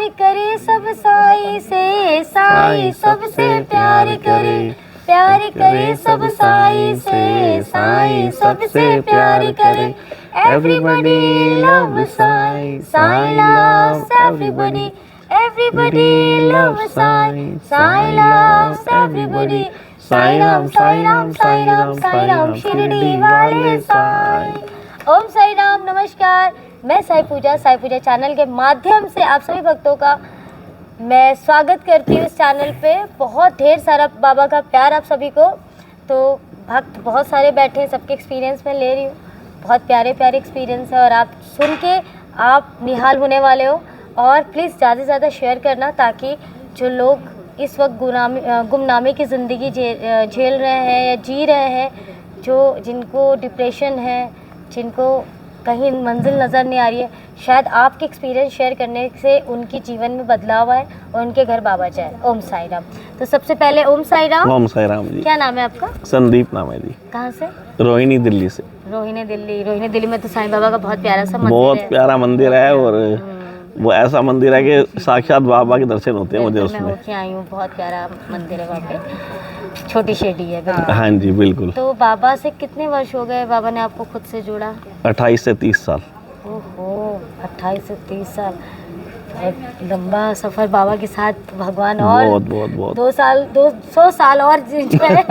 प्यार करे सब साई से, साई सबसे प्यार करे, प्यार करे सब साई से, साई सबसे प्यार करे। Everybody love Sai, Sai loves everybody, everybody loves Sai, Sai loves everybody। Sai Ram Sai Ram Sai Ram Sai Ram Shirdi वाले साई। ओम साई राम। नमस्कार, मैं साई पूजा चैनल के माध्यम से आप सभी भक्तों का मैं स्वागत करती हूँ इस चैनल पे। बहुत ढेर सारा बाबा का प्यार आप सभी को। तो भक्त बहुत सारे बैठे हैं, सबके एक्सपीरियंस मैं ले रही हूँ। बहुत प्यारे प्यारे एक्सपीरियंस है और आप सुन के आप निहाल होने वाले हो। और प्लीज़ ज़्यादा से ज़्यादा शेयर करना ताकि जो लोग इस वक्त गुमनामी की ज़िंदगी झेल रहे हैं या जी रहे हैं, जिनको डिप्रेशन है, जिनको कहीं मंजिल नज़र नहीं आ रही है, शायद आपके एक्सपीरियंस शेयर करने से उनके जीवन में बदलाव आए और उनके घर बाबा जाए। ओम साई राम। तो सबसे पहले ओम साई राम। ओम साई राम जी। क्या नाम है आपका? संदीप नाम है जी। कहाँ से? रोहिणी दिल्ली से। रोहिणी दिल्ली में तो साईं बाबा का बहुत प्यारा सा मंदिर बहुत है। प्यारा मंदिर है और वो ऐसा मंदिर है कि साक्षात बाबा के दर्शन होते हैं मुझे उसमें। मैं होके आई हूँ, बहुत प्यारा मंदिर है वहाँ पे, छोटी शिरडी है बिल्कुल। हाँ जी बिल्कुल। तो बाबा से कितने वर्ष हो गए बाबा ने आपको खुद से जोड़ा? 28 से 30 साल। ओहो, 28 से 30 साल। बहुत लंबा सफ़र बाबा के साथ भगवान। और बहुत 200 साल और जो है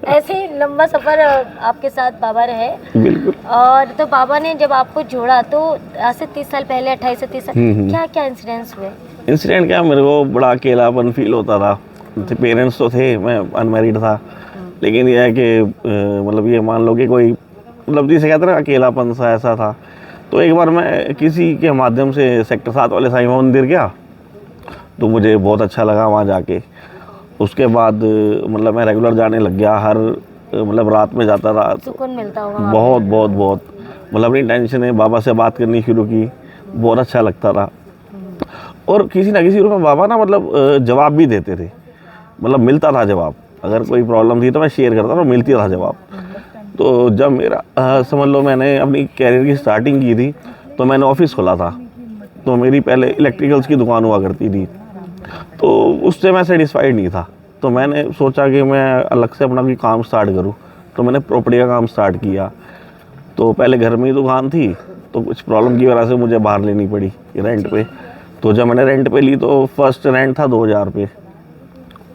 ऐसे ही लंबा सफ़र आपके साथ बाबा रहे बिल्कुल। और तो बाबा ने जब आपको जोड़ा तो आज से 30 साल पहले, 28 से 30 साल, क्या क्या इंसिडेंट्स हुए? इंसिडेंट क्या, मेरे को बड़ा अकेलापन फील होता था। पेरेंट्स तो थे, मैं अनमैरिड था, लेकिन यह है कि मतलब ये मान लो कि कोई मतलब जिसे कहते हैं ना अकेलापन सा ऐसा था। तो एक बार मैं किसी के माध्यम से सेक्टर 7 वाले साईं बाबा मंदिर गया, तो मुझे बहुत अच्छा लगा वहाँ जाके। उसके बाद मतलब मैं रेगुलर जाने लग गया, हर मतलब रात में जाता था। सुकून मिलता होगा बहुत मतलब अपनी टेंशन है बाबा से बात करनी शुरू की, बहुत अच्छा लगता था। और किसी ना किसी रूप में बाबा ना मतलब जवाब भी देते थे, मतलब मिलता था जवाब। अगर कोई प्रॉब्लम थी तो मैं शेयर करता था, मिलती था जवाब। तो जब मेरा समझ लो मैंने अपनी कैरियर की स्टार्टिंग की थी, तो मैंने ऑफिस खोला था। तो मेरी पहले इलेक्ट्रिकल्स की दुकान हुआ करती थी, तो उससे मैं सेटिस्फाइड नहीं था। तो मैंने सोचा कि मैं अलग से अपना कोई काम स्टार्ट करूं। तो मैंने प्रॉपर्टी का काम स्टार्ट किया। तो पहले घर में ही दुकान थी, तो कुछ प्रॉब्लम की वजह से मुझे बाहर लेनी पड़ी रेंट पे। तो जब मैंने रेंट पे ली तो फर्स्ट रेंट था 2000 रुपये,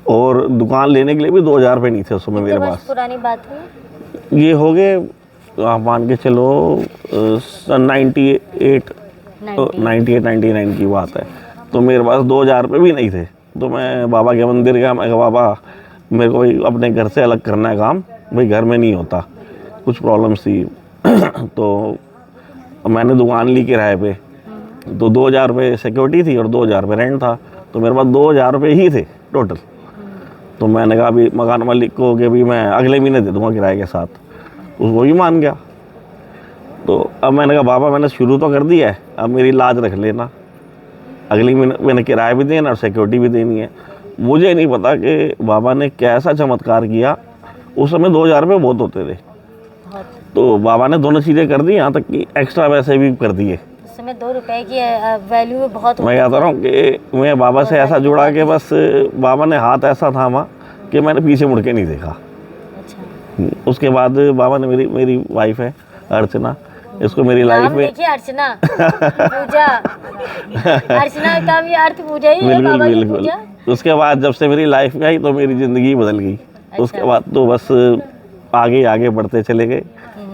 और दुकान लेने के लिए भी 2000 रुपये नहीं थे उस समय मेरे पास। पुरानी बात है ये हो गए आप मान के चलो सन 98-99 की बात है। तो मेरे पास 2000 रुपये भी नहीं थे। तो मैं बाबा के मंदिर गया, मैं कहा बाबा मेरे को भाई अपने घर से अलग करना है काम, भाई घर में नहीं होता, कुछ प्रॉब्लम्स थी। तो मैंने दुकान ली किराए पे। तो 2000 रुपये सिक्योरिटी थी और 2000 रुपये रेंट था। तो मेरे पास 2000 रुपये ही थे टोटल। तो मैंने कहा अभी मकान मालिक को कि अभी मैं अगले महीने दे दूंगा किराए के साथ। वो भी मान गया। तो अब मैंने कहा बाबा मैंने शुरू तो कर दिया है, अब मेरी लाज रख लेना, अगली महीने मैंने किराया भी देना और सिक्योरिटी भी देनी है। मुझे नहीं पता कि बाबा ने कैसा चमत्कार किया। उस समय 2000 रुपये बहुत होते थे, तो बाबा ने दोनों चीज़ें कर दी, यहाँ तक कि एक्स्ट्रा पैसे भी कर दिए। उस समय 2 रुपए की वैल्यू में बहुत। मैं कहता रहा हूँ कि मैं बाबा से ऐसा जुड़ा कि बस बाबा ने हाथ ऐसा थामा कि मैंने पीछे मुड़ के नहीं देखा। अच्छा। उसके बाद बाबा ने मेरी वाइफ है अर्चना, इसको मेरी लाइफ में देखिए अर्चना पूजा, अर्चना का भी अर्थ पूजा ही है, बाबा की पूजा। उसके बाद जब से मेरी लाइफ में आई तो मेरी ज़िंदगी बदल गई। अच्छा। उसके बाद तो बस आगे बढ़ते चले गए।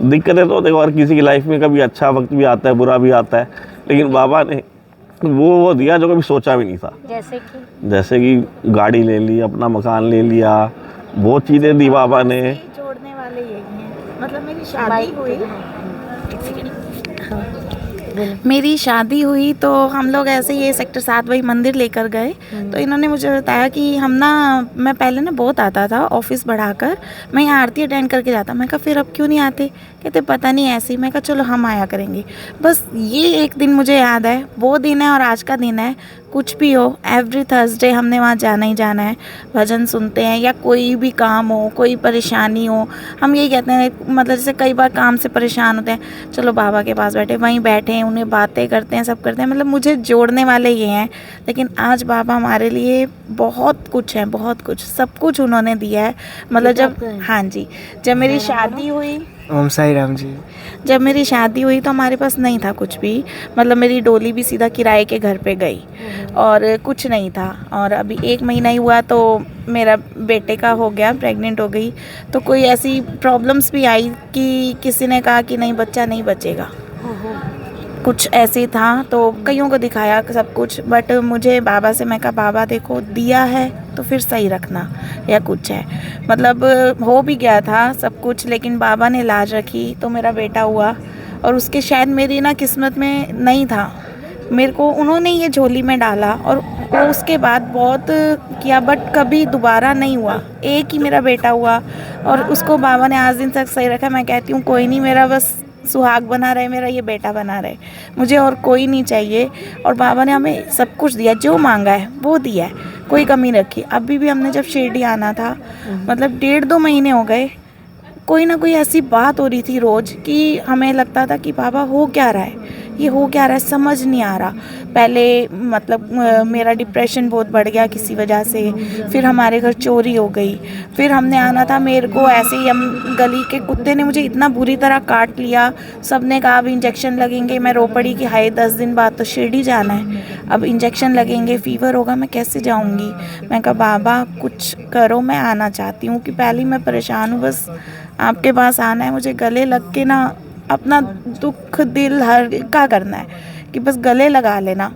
दिक्कतें तो देखो हर किसी की लाइफ में कभी अच्छा वक्त भी आता है, बुरा भी आता है, लेकिन बाबा ने वो दिया जो कभी सोचा भी नहीं था। जैसे कि गाड़ी ले ली, अपना मकान ले लिया, बहुत चीज़ें दी बाबा ने। जोड़ने वाले यही हैं। मतलब मेरी शादी हुई तो हम लोग ऐसे ही सेक्टर 7 वही मंदिर लेकर गए। तो इन्होंने मुझे बताया कि हम ना, मैं पहले ना बहुत आता था ऑफिस बढ़ाकर, मैं यहाँ आरती अटेंड करके जाता। मैं कहा फिर अब क्यों नहीं आते? कहते पता नहीं ऐसे ही। मैं कहा चलो हम आया करेंगे। बस ये एक दिन मुझे याद है, वो दिन है और आज का दिन है। कुछ भी हो, एवरी थर्सडे हमने वहाँ जाना ही जाना है। भजन सुनते हैं या कोई भी काम हो, कोई परेशानी हो, हम यही कहते हैं, मतलब जैसे कई बार काम से परेशान होते हैं, चलो बाबा के पास बैठे, वहीं बैठे हैं, उन्हें बातें करते हैं, सब करते हैं। मतलब मुझे जोड़ने वाले ये हैं। लेकिन आज बाबा हमारे लिए बहुत कुछ है, बहुत कुछ, सब कुछ उन्होंने दिया है। मतलब जब, हाँ जी, जब मेरी शादी हुई, ओम साई राम जी। जब मेरी शादी हुई तो हमारे पास नहीं था कुछ भी। मतलब मेरी डोली भी सीधा किराए के घर पे गई और कुछ नहीं था। और अभी 1 महीना ही हुआ तो मेरा बेटे का हो गया, प्रेग्नेंट हो गई। तो कोई ऐसी प्रॉब्लम्स भी आई कि किसी ने कहा कि नहीं, बच्चा नहीं बचेगा, कुछ ऐसे था। तो कईयों को दिखाया सब कुछ, बट मुझे बाबा से, मैं कहा बाबा देखो, दिया है तो फिर सही रखना, या कुछ है। मतलब हो भी गया था सब कुछ, लेकिन बाबा ने लाज रखी तो मेरा बेटा हुआ। और उसके शायद मेरी ना किस्मत में नहीं था, मेरे को उन्होंने ये झोली में डाला और वो उसके बाद बहुत किया, बट कभी दोबारा नहीं हुआ। एक ही मेरा बेटा हुआ और उसको बाबा ने आज दिन तक सही रखा। मैं कहती हूँ कोई नहीं, मेरा बस सुहाग बना रहे, मेरा ये बेटा बना रहे, मुझे और कोई नहीं चाहिए। और बाबा ने हमें सब कुछ दिया, जो मांगा है वो दिया है, कोई कमी रखी। अभी भी हमने जब शिरडी आना था, मतलब 1.5-2 महीने हो गए, कोई ना कोई ऐसी बात हो रही थी रोज़ कि हमें लगता था कि बाबा हो क्या रहा है, ये हो क्या रहा है, समझ नहीं आ रहा। पहले मतलब मेरा डिप्रेशन बहुत बढ़ गया किसी वजह से, फिर हमारे घर चोरी हो गई, फिर हमने आना था, मेरे को ऐसे ही हम गली के कुत्ते ने मुझे इतना बुरी तरह काट लिया। सब ने कहा अब इंजेक्शन लगेंगे। मैं रो पड़ी कि हाय 10 दिन बाद तो शिरडी जाना है, अब इंजेक्शन लगेंगे, फीवर होगा, मैं कैसे जाऊंगी। मैं कहा बाबा कुछ करो, मैं आना चाहती हूँ कि पहले मैं परेशान हूँ, बस आपके पास आना है, मुझे गले लग के ना अपना दुख दिल हल्का करना है, कि बस गले लगा लेना।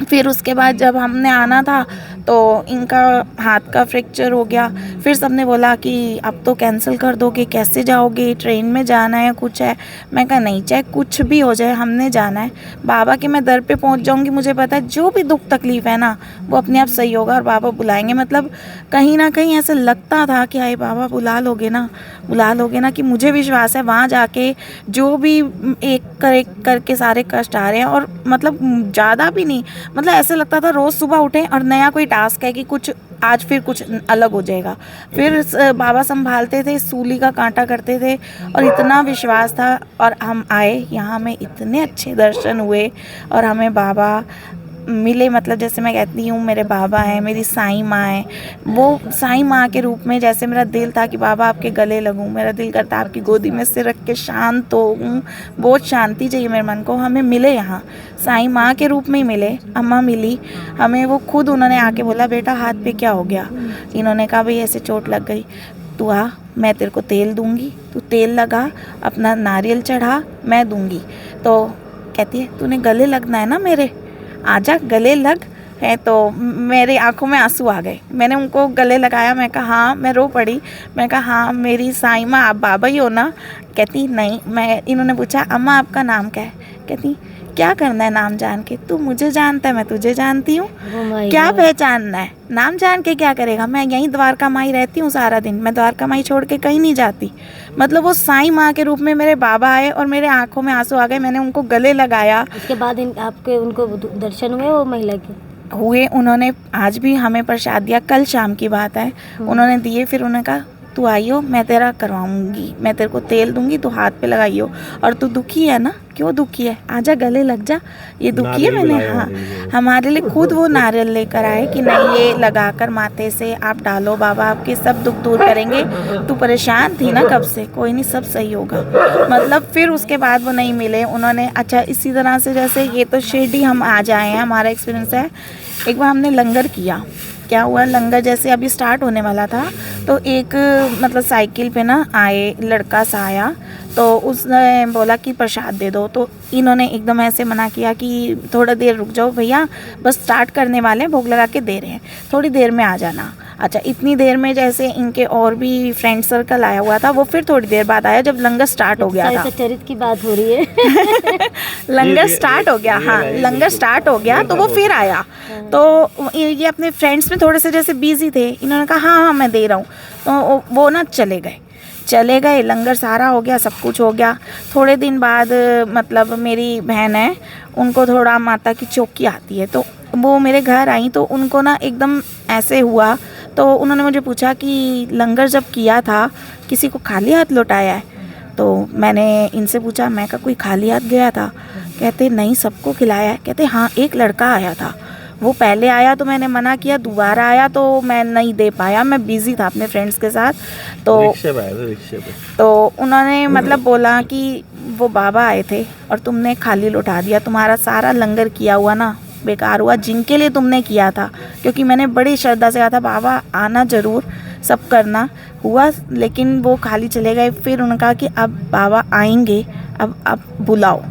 फिर उसके बाद जब हमने आना था तो इनका हाथ का फ्रैक्चर हो गया। फिर सबने बोला कि अब तो कैंसिल कर दोगे, कैसे जाओगे, ट्रेन में जाना है, कुछ है। मैं कहा नहीं, चाहे कुछ भी हो जाए, हमने जाना है। बाबा के मैं दर पे पहुंच जाऊंगी, मुझे पता है जो भी दुख तकलीफ़ है ना वो अपने आप सही होगा और बाबा बुलाएंगे। मतलब कहीं ना कहीं ऐसे लगता था कि आए बाबा बुला लोगे ना, बुला लोगे ना, कि मुझे विश्वास है वहाँ जाके जो भी एक करके सारे कष्ट आ रहे हैं। और मतलब ज़्यादा भी नहीं, मतलब ऐसे लगता था रोज़ सुबह उठें और नया कोई टास्क है कि कुछ आज फिर कुछ अलग हो जाएगा। फिर बाबा संभालते थे, सूली का कांटा करते थे और इतना विश्वास था। और हम आए यहाँ, हमें इतने अच्छे दर्शन हुए और हमें बाबा मिले। मतलब जैसे मैं कहती हूँ मेरे बाबा हैं, मेरी साईं माँ है, वो साईं माँ के रूप में जैसे मेरा दिल था कि बाबा आपके गले लगूँ, मेरा दिल करता आपकी गोदी में सिर रख के शांत हूँ, बहुत शांति चाहिए मेरे मन को। हमें मिले यहाँ साईं माँ के रूप में ही मिले। अम्मा मिली हमें, वो खुद उन्होंने आके बोला बेटा हाथ पे क्या हो गया। इन्होंने कहा भाई ऐसे चोट लग गई, तू आ, मैं तेरे को तेल दूंगी, तू तेल लगा, अपना नारियल चढ़ा, मैं दूंगी। तो कहती है तूने गले लगना है ना मेरे, आजा गले लग है। तो मेरी आंखों में आंसू आ गए, मैंने उनको गले लगाया। मैं कहा हाँ, मैं रो पड़ी। मैं कहा हाँ मेरी साईं माँ, आप बाबा ही हो ना। कहती नहीं। मैं, इन्होंने पूछा अम्मा आपका नाम क्या है। कहती क्या करना है नाम जान के, तू मुझे जानता है, मैं तुझे जानती हूँ, क्या पहचानना है, नाम जान के क्या करेगा। मैं यहीं द्वारका माई रहती हूँ सारा दिन, मैं द्वारका माई छोड़ के कहीं नहीं जाती। मतलब वो साईं माँ के रूप में मेरे बाबा आए और मेरे आंखों में आंसू आ गए। मैंने उनको गले लगाया। उसके बाद आपके उनको दर्शन हुए वो महिला के? हुए। उन्होंने आज भी हमें प्रसाद दिया, कल शाम की बात है, उन्होंने दिए। फिर उन्होंने कहा तू आइयो, मैं तेरा करवाऊंगी, मैं तेरे को तेल दूंगी, तू हाथ पे लगाइयो। और तू दुखी है ना, क्यों दुखी है, आजा गले लग जा, ये दुखी है। मैंने हाँ हमारे लिए खुद वो नारियल लेकर आए कि नहीं ये लगाकर माथे से आप डालो, बाबा आपके सब दुख दूर करेंगे। तू परेशान थी ना कब से, कोई नहीं सब सही होगा। मतलब फिर उसके बाद वो नहीं मिले उन्होंने। अच्छा इसी तरह से जैसे ये तो शिरडी हम आ जाए हैं, हमारा एक्सपीरियंस है। एक बार हमने लंगर किया, क्या हुआ, लंगर जैसे अभी स्टार्ट होने वाला था तो एक मतलब साइकिल पे ना आए, लड़का सा आया, तो उसने बोला कि प्रसाद दे दो। तो इन्होंने एकदम ऐसे मना किया कि थोड़ा देर रुक जाओ भैया, बस स्टार्ट करने वाले हैं, भोग लगा के दे रहे हैं, थोड़ी देर में आ जाना। अच्छा इतनी देर में जैसे इनके और भी फ्रेंड सर्कल आया हुआ था, वो फिर थोड़ी देर बाद आया जब लंगर स्टार्ट हो गया था। चरित्र की बात हो रही है। लंगर स्टार्ट हो गया, हाँ लंगर स्टार्ट हो गया तो वो फिर आया। तो ये अपने फ्रेंड्स में थोड़े से जैसे बिजी थे, इन्होंने कहा हाँ हाँ मैं दे रहा हूँ। तो वो ना चले गए, लंगर सारा हो गया, सब कुछ हो गया। थोड़े दिन बाद मतलब मेरी बहन है, उनको थोड़ा माता की चौकी आती है, तो वो मेरे घर आई तो उनको ना एकदम ऐसे हुआ, तो उन्होंने मुझे पूछा कि लंगर जब किया था किसी को खाली हाथ लौटाया है? तो मैंने इनसे पूछा, मैं कहा कोई खाली हाथ गया था? कहते नहीं, सबको खिलाया है। कहते हाँ, एक लड़का आया था, वो पहले आया तो मैंने मना किया, दोबारा आया तो मैं नहीं दे पाया, मैं बिज़ी था अपने फ्रेंड्स के साथ। तो रिक्शे पे तो उन्होंने मतलब बोला कि वो बाबा आए थे और तुमने खाली लौटा दिया, तुम्हारा सारा लंगर किया हुआ ना बेकार हुआ, जिनके लिए तुमने किया था। क्योंकि मैंने बड़ी श्रद्धा से कहा था बाबा आना ज़रूर, सब करना हुआ, लेकिन वो खाली चले गए। फिर उन्होंने कहा कि अब बाबा आएंगे, अब बुलाओ।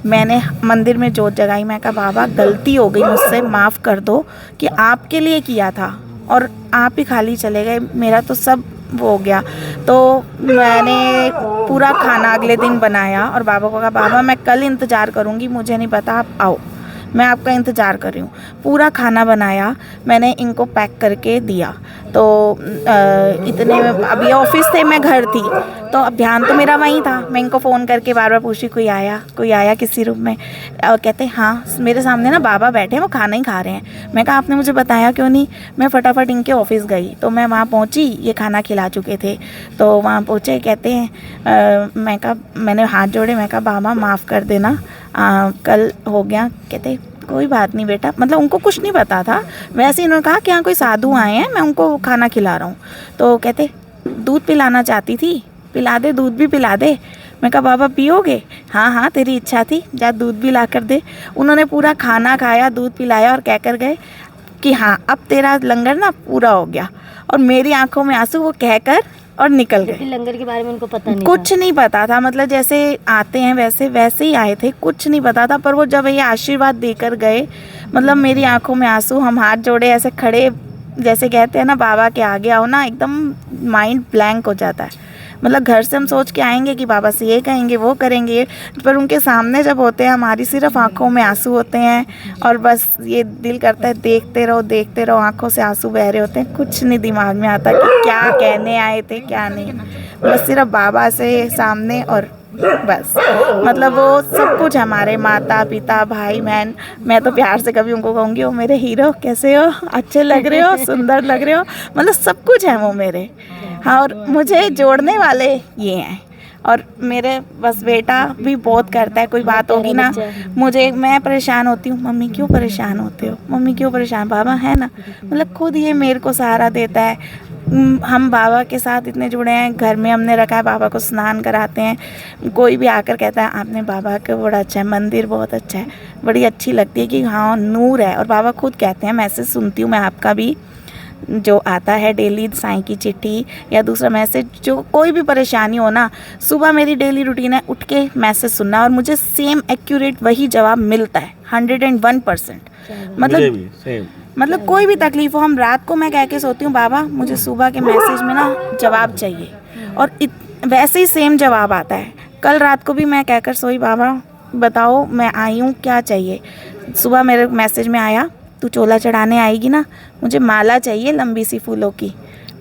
मैंने मंदिर में जोत जगाई, मैं कहा बाबा गलती हो गई मुझसे, माफ़ कर दो कि आपके लिए किया था और आप ही खाली चले गए, मेरा तो सब वो हो गया। तो मैंने पूरा खाना अगले दिन बनाया और बाबा को कहा बाबा मैं कल इंतज़ार करूँगी, मुझे नहीं पता, आप आओ, मैं आपका इंतज़ार कर रही हूँ। पूरा खाना बनाया, मैंने इनको पैक करके दिया। तो इतने में अभी ऑफिस थे, मैं घर थी, तो अब ध्यान तो मेरा वहीं था। मैं इनको फ़ोन करके बार बार पूछी कोई आया किसी रूम में? कहते हाँ मेरे सामने ना बाबा बैठे हैं, वो खाना ही खा रहे हैं। मैं कहा आपने मुझे बताया क्यों नहीं? मैं फटाफट इनके ऑफिस गई, तो मैं वहाँ पहुँची, ये खाना खिला चुके थे। तो वहाँ पहुँचे, कहते हैं मैं कहा, मैंने हाथ जोड़े, मैं कहा बाबा माफ़ कर देना, कल हो गया। कहते कोई बात नहीं बेटा, मतलब उनको कुछ नहीं पता था। वैसे इन्होंने कहा कि हाँ कोई साधु आए हैं, मैं उनको खाना खिला रहा हूँ। तो कहते दूध पिलाना चाहती थी, पिला दे, दूध भी पिला दे। मैं कहा बाबा पियोगे? हाँ हाँ तेरी इच्छा थी, जा दूध भी ला कर दे। उन्होंने पूरा खाना खाया, दूध पिलाया और कह कर गए कि हाँ अब तेरा लंगर ना पूरा हो गया। और मेरी आंखों में आंसू, वो कहकर और निकल गए। लंगर के बारे में उनको पता नहीं कुछ नहीं पता था, मतलब जैसे आते हैं वैसे ही आए थे, कुछ नहीं पता था। पर वो जब ये आशीर्वाद देकर गए, मतलब मेरी आंखों में आंसू, हम हाथ जोड़े ऐसे खड़े, जैसे कहते हैं ना बाबा के आगे आओ ना, एकदम माइंड ब्लैंक हो जाता है। मतलब घर से हम सोच के आएंगे कि बाबा से ये कहेंगे, वो करेंगे, पर उनके सामने जब होते हैं हमारी सिर्फ आंखों में आंसू होते हैं और बस ये दिल करता है देखते रहो, आंखों से आंसू बह रहे होते हैं। कुछ नहीं दिमाग में आता कि क्या कहने आए थे क्या नहीं, बस सिर्फ बाबा से सामने और बस। मतलब वो सब कुछ हमारे, माता पिता भाई बहन, मैं तो प्यार से कभी उनको कहूँगी ओ मेरे हीरो, कैसे हो, अच्छे लग रहे हो, सुंदर लग रहे हो, मतलब सब कुछ है वो मेरे। हाँ, और मुझे जोड़ने वाले ये हैं। और मेरे बस बेटा भी बहुत करता है, कोई बात होगी ना मुझे, मैं परेशान होती हूँ, मम्मी क्यों परेशान होते हो, मम्मी क्यों परेशान, बाबा है ना, मतलब खुद ये मेरे को सहारा देता है। हम बाबा के साथ इतने जुड़े हैं, घर में हमने रखा है, बाबा को स्नान कराते हैं। कोई भी आकर कहता है आपने बाबा का बड़ा अच्छा है, मंदिर बहुत अच्छा है, बड़ी अच्छी लगती है कि हाँ नूर है। और बाबा खुद कहते हैं, मैसेज सुनती हूँ मैं आपका भी जो आता है डेली, साईं की चिट्ठी या दूसरा मैसेज, जो कोई भी परेशानी हो ना, सुबह मेरी डेली रूटीन है उठ के मैसेज सुनना और मुझे सेम एक्यूरेट वही जवाब मिलता है 101%। मतलब कोई भी तकलीफ हो, हम रात को मैं कह के सोती हूँ बाबा मुझे सुबह के मैसेज में ना जवाब चाहिए, और वैसे ही सेम जवाब आता है। कल रात को भी मैं कहकर सोई, बाबा बताओ मैं आई हूँ क्या चाहिए। सुबह मेरे मैसेज में आया तू चोला चढ़ाने आएगी ना, मुझे माला चाहिए लंबी सी फूलों की,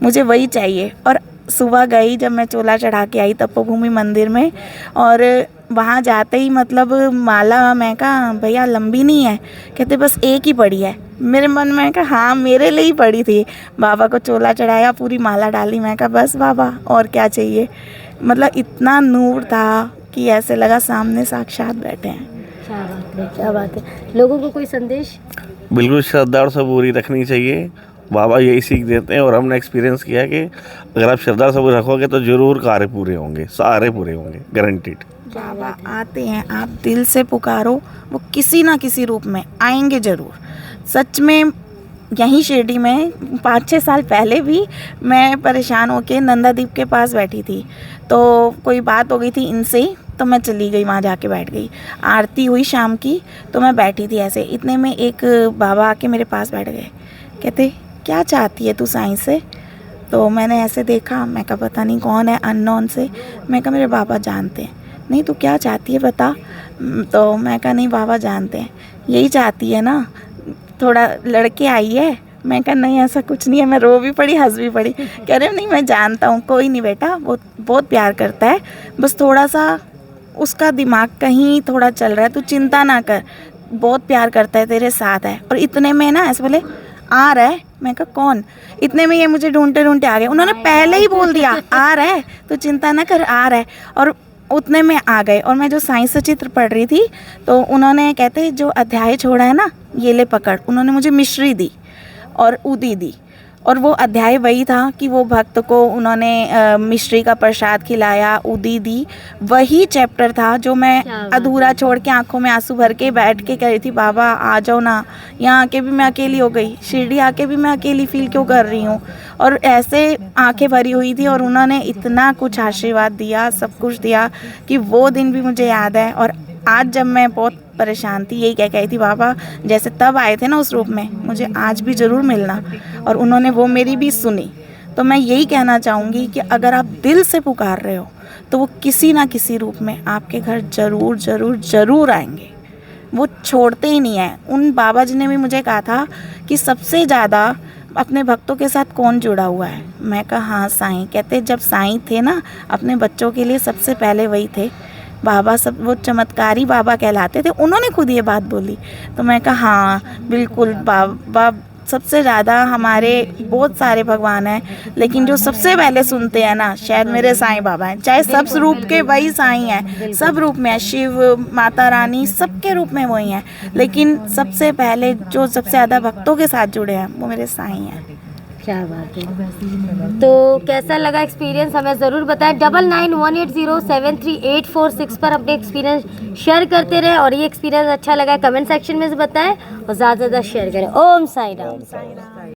मुझे वही चाहिए। और सुबह गई, जब मैं चोला चढ़ा के आई तपोभूमि मंदिर में, और वहाँ जाते ही मतलब माला, मैं कहा भैया लंबी नहीं है, कहते बस एक ही पड़ी है। मेरे मन में कहा हाँ मेरे लिए ही पड़ी थी। बाबा को चोला चढ़ाया, पूरी माला डाली, मैं कहा बस बाबा और क्या चाहिए। मतलब इतना नूर था कि ऐसे लगा सामने साक्षात बैठे हैं। क्या बात है। लोगों को कोई संदेश? बिल्कुल श्रद्धा और सबूरी रखनी चाहिए, बाबा यही सीख देते हैं। और हमने एक्सपीरियंस किया कि अगर आप श्रद्धा सबूरी रखोगे तो ज़रूर कार्य पूरे होंगे, सारे पूरे होंगे, गारंटीड। बाबा आते हैं, आप दिल से पुकारो, वो किसी ना किसी रूप में आएंगे ज़रूर। सच में यहीं शिरडी में 5-6 साल पहले भी मैं परेशान होकर नंदादीप के पास बैठी थी, तो कोई बात हो गई थी इनसे ही, तो मैं चली गई वहाँ जाके बैठ गई। आरती हुई शाम की, तो मैं बैठी थी ऐसे, इतने में एक बाबा आके मेरे पास बैठ गए, कहते क्या चाहती है तू साईं से? तो मैंने ऐसे देखा, मैं कहा पता नहीं कौन है, अननोन से। मैं कहा मेरे बाबा जानते हैं। नहीं तू क्या चाहती है बता। तो मैं कहा नहीं बाबा जानते हैं। यही चाहती है ना, थोड़ा लड़के आई है। मैं कहा नहीं ऐसा कुछ नहीं है। मैं रो भी पड़ी, हंस भी पड़ी। कह रहे नहीं मैं जानता हूँ, कोई नहीं बेटा, वो बहुत प्यार करता है, बस थोड़ा सा उसका दिमाग कहीं थोड़ा चल रहा है, तू चिंता ना कर, बहुत प्यार करता है, तेरे साथ है। और इतने में ना ऐसे बोले आ रहा है, मैं कहा कौन? इतने में ये मुझे ढूंढते ढूंढते आ गए, उन्होंने पहले ही बोल दिया आ रहा है, तो चिंता ना कर आ रहा है। और उतने में आ गए। और मैं जो साइंस से चित्र पढ़ रही थी तो उन्होंने कहते जो अध्याय छोड़ा है ना ये ले पकड़, उन्होंने मुझे मिश्री दी और उदी दी। और वो अध्याय वही था कि वो भक्त को उन्होंने मिश्री का प्रसाद खिलाया, उदी दी। वही चैप्टर था जो मैं अधूरा छोड़ के आंखों में आंसू भर के बैठ के कह रही थी, बाबा आ जाओ ना, यहाँ आके भी मैं अकेली हो गई, शिरडी आके भी मैं अकेली फील क्यों कर रही हूँ। और ऐसे आंखें भरी हुई थी और उन्होंने इतना कुछ आशीर्वाद दिया, सब कुछ दिया कि वो दिन भी मुझे याद है। और आज जब मैं बहुत परेशान थी, यही कह कही थी, बाबा जैसे तब आए थे ना उस रूप में, मुझे आज भी ज़रूर मिलना। और उन्होंने वो मेरी भी सुनी। तो मैं यही कहना चाहूँगी कि अगर आप दिल से पुकार रहे हो तो वो किसी ना किसी रूप में आपके घर ज़रूर ज़रूर ज़रूर आएंगे। वो छोड़ते ही नहीं हैं। उन बाबा जी ने भी मुझे कहा था कि सबसे ज़्यादा अपने भक्तों के साथ कौन जुड़ा हुआ है? मैं कहा हाँ साईं। कहते जब साईं थे ना अपने बच्चों के लिए सबसे पहले वही थे बाबा। सब वो चमत्कारी बाबा कहलाते थे, उन्होंने खुद ये बात बोली। तो मैं कहा हाँ बिल्कुल बाबा सबसे ज़्यादा हमारे बहुत सारे भगवान हैं, लेकिन जो सबसे पहले सुनते हैं ना शायद मेरे साईं बाबा हैं। चाहे सब रूप के वही साईं हैं, सब रूप में है, शिव माता रानी सबके रूप में वही हैं, लेकिन सबसे पहले जो सबसे ज़्यादा भक्तों के साथ जुड़े हैं वो मेरे साईं हैं। क्या बात है। तो कैसा लगा एक्सपीरियंस हमें ज़रूर बताएं। 9918073846 पर अपने एक्सपीरियंस शेयर करते रहे। और ये एक्सपीरियंस अच्छा लगा कमेंट सेक्शन में से बताएं और ज़्यादा से ज़्यादा शेयर करें। ओम साईं राम।